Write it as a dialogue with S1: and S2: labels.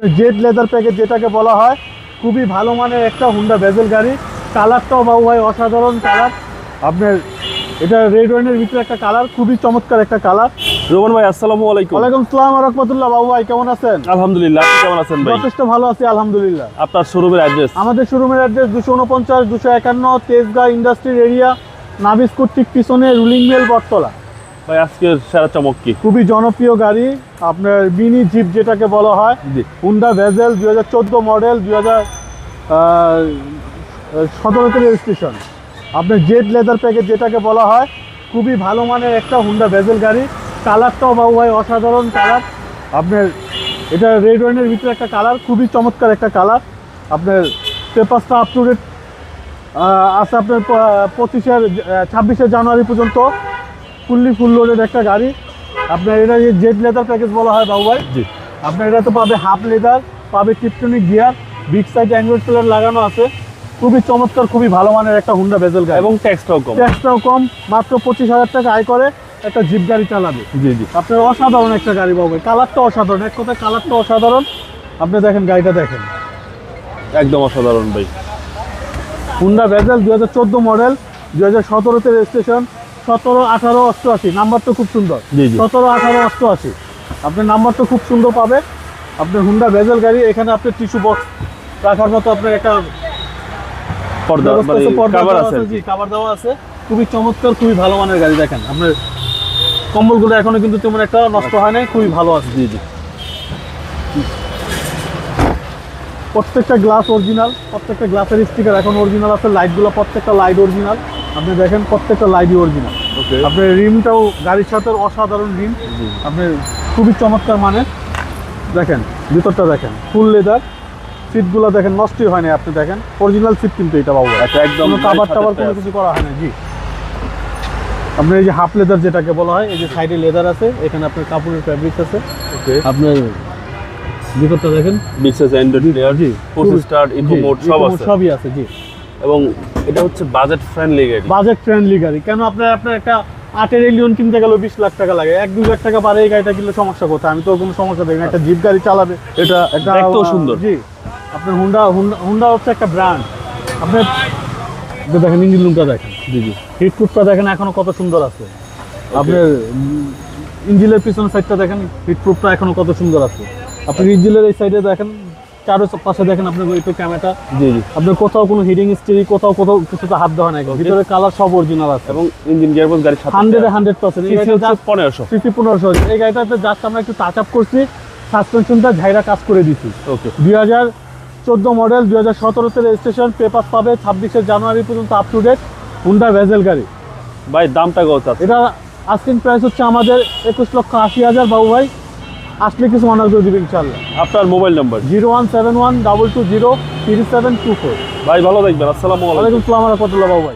S1: Z leather package যেটাকে বলা হয়, খুবই ভালো মানের একটা হুন্ডা ভেজেল গাড়ি। কালারটাও বাবু ভাই অসাধারণ কালার। আপনার এটা রেড ওয়াইনের ভিতরে একটা কালার, খুবই চমৎকার একটা কালার।
S2: রোমান ভাই আসসালামু আলাইকুম।
S1: ওয়ালাইকুম আসসালাম ওয়া রাহমাতুল্লাহ। বাবু ভাই কেমন আছেন?
S2: আলহামদুলিল্লাহ, আপনি কেমন আছেন ভাই?
S1: যথেষ্ট ভালো আছি আলহামদুলিল্লাহ।
S2: আপনার শোরুমের অ্যাড্রেস?
S1: আমাদের শোরুমের অ্যাড্রেস 249 251 তেজগাঁ ইন্ডাস্ট্রিয়াল এরিয়া, নাবিস্কুর ঠিক পিছনে রুলিং মিল বটতলা।
S2: ভাই আজকের সেরা চমক কি?
S1: খুবই জনপ্রিয় গাড়ি, আপনার মিনি জিপ যেটাকে বলা হয়, হুন্ডা ভেজেল 2014 মডেল, 2017তে রেজিস্ট্রেশন। আপনার জেড লেদার প্যাকেজ যেটাকে বলা হয়, খুবই ভালো মানের একটা হুন্ডা ভেজেল গাড়ি। কালারটাও বাবু ভাই অসাধারণ কালার। আপনার এটা রেড ওয়াইনের ভিতরে একটা কালার, খুবই চমৎকার একটা কালার। আপনার পেপারসটা আপ টু ডেট আছে। আপনার 26শে জানুয়ারি পর্যন্ত ফুল লোডেড একটা গাড়ি। আপনার এটা যে জেড লেদার প্যাকেজ বলা হয় বাবু ভাই।
S2: জি।
S1: আপনার এটা তো পাবে হাফ লেদার, পাবে Tiptronic gear, big side Android player লাগানো আছে। খুবই চমৎকার, খুবই ভালো মানের একটা হুন্ডা ভেজেল গাড়ি
S2: এবং ট্যাক্সটাও কম।
S1: ট্যাক্সটাও কম, মাত্র 25,000 টাকা আয় করে একটা জিপ গাড়ি চালাবে।
S2: জি জি।
S1: আপনার অসাধারণ একটা গাড়ি বাবু ভাই, কালারটা অসাধারণ, এক কথায় কালারটা অসাধারণ। আপনি দেখেন গাড়িটা দেখেন,
S2: একদম অসাধারণ ভাই।
S1: হুন্ডা ভেজেল 2014 মডেল, 2017তে রেজিস্ট্রেশন। 17, 18, 88 নাম্বার তো খুব সুন্দর।
S2: জি জি।
S1: 17, 18, 88 আপনার নাম্বার তো খুব সুন্দর পাবে। আপনার হুন্ডা ভেজেল গাড়ি, এখানে আপনার টিস্যু বক্স রাখার মতো আপনার একটা
S2: পর্দা
S1: ব্যবস্থা
S2: মানে
S1: আছে, পর্দা
S2: কভার
S1: দেওয়া
S2: আছে।
S1: জি কভার দেওয়া আছে। খুবই চমৎকার, খুবই ভালো মানের গাড়ি। দেখেন আপনার কম্বলগুলো এখনো কিন্তু তেমন একটা নষ্ট হয় নাই, খুবই ভালো আছে।
S2: জি জি।
S1: প্রত্যেকটা গ্লাস অরিজিনাল, প্রত্যেকটা গ্লাসের স্টিকার এখন অরিজিনাল আছে। লাইটগুলো প্রত্যেকটা লাইট অরিজিনাল। আপনি দেখেন প্রত্যেকটা লাইটই অরিজিনাল।
S2: ওকে।
S1: আপনার রিমটাও গাড়ির সাথে অসাধারণ রিম। আপনি খুবই চমৎকার মানের। দেখেন ভিতরটা দেখেন, ফুল লেদার। সিটগুলো দেখেন নষ্টই হয় না। আপনি দেখেন অরিজিনাল সিট কিন্তু এটা বাবু,
S2: আচ্ছা, একদম
S1: কোনো কাভার টাভার কোনো কিছু করা হয় না। জি। আপনার এই যে হাফ লেদার যেটাকে বলা হয়, এই যে সাইডে লেদার আছে, এখানে আপনার কাপড়ের ফ্যাব্রিক আছে।
S2: ওকে।
S1: আপনার ভিতরটা দেখেন,
S2: বিক্সেস অ্যান্ড্রয়েড প্লেয়ার,
S1: জি,
S2: ফোর স্টার, ইকো মোড সব আছে।
S1: সবই আছে। জি।
S2: এবং এটা হচ্ছে বাজেট ফ্রেন্ডলি গাড়ি।
S1: বাজেট ফ্রেন্ডলি গাড়ি। কেন আপনার একটা 8-এর এলিয়ন কিনতে গেলেও 20 লাখ টাকা লাগে, 1-2 লাখ টাকা পারে এই গাড়িটা কিনলে সমস্যা কোথায়? আমি তো কোনো সমস্যা দেখি না। একটা জিপ গাড়ি চালাবে,
S2: এটা দেখতেও সুন্দর।
S1: জি। আপনার হুন্ডা হচ্ছে একটা ব্র্যান্ড। আপনার দেখেন ইঞ্জিন রুমটা দেখেন,
S2: জি জি।
S1: হিট প্রুফটা দেখেন এখনো কত সুন্দর আছে। আপনার ইঞ্জিনের পিছনের সাইডটা দেখেন, হিট প্রুফটা এখনো কত সুন্দর আছে। আপনি ইঞ্জিনের এই সাইডে দেখেন, চারো পাশে দেখেন আপনার একটু ক্যামেরাটা।
S2: জি জি।
S1: আপনার কোথাও কোনো হিটিং স্টিরি, কোথাও কিছুতে হাত দেওয়া নাই। ভিতরে কালার সব অরিজিনাল আছে
S2: এবং ইঞ্জিন গিয়ারবক্স গাড়ির সাথে
S1: 100%। এই গাড়িটা
S2: 1500।
S1: 1500। এই গাড়িটাতে জাস্ট আমরা একটু টাচ আপ করছি, সাসপেনশনটা ঝাইরা কাজ করে দিচ্ছি।
S2: ওকে।
S1: 2014 মডেল, 2017তে রেজিস্ট্রেশন। পেপার পাবে 26শে জানুয়ারি পর্যন্ত up to date. Honda Vezel গাড়ি।
S2: ভাই দামটা কত আছে?
S1: এটা আস্কিং প্রাইস হচ্ছে আমাদের 21,80,000 বাবু ভাই। আসলে কিছু অনার করে দিবে ইনশাআল্লাহ।
S2: আপনার মোবাইল নাম্বার?
S1: 0171 220 3724।
S2: ভাই ভালো থাকবেন। আসসালামু আলাইকুম।
S1: ওয়ালাইকুম আসসালাম ওয়া রাহমাতুল্লাহ বাবু ভাই।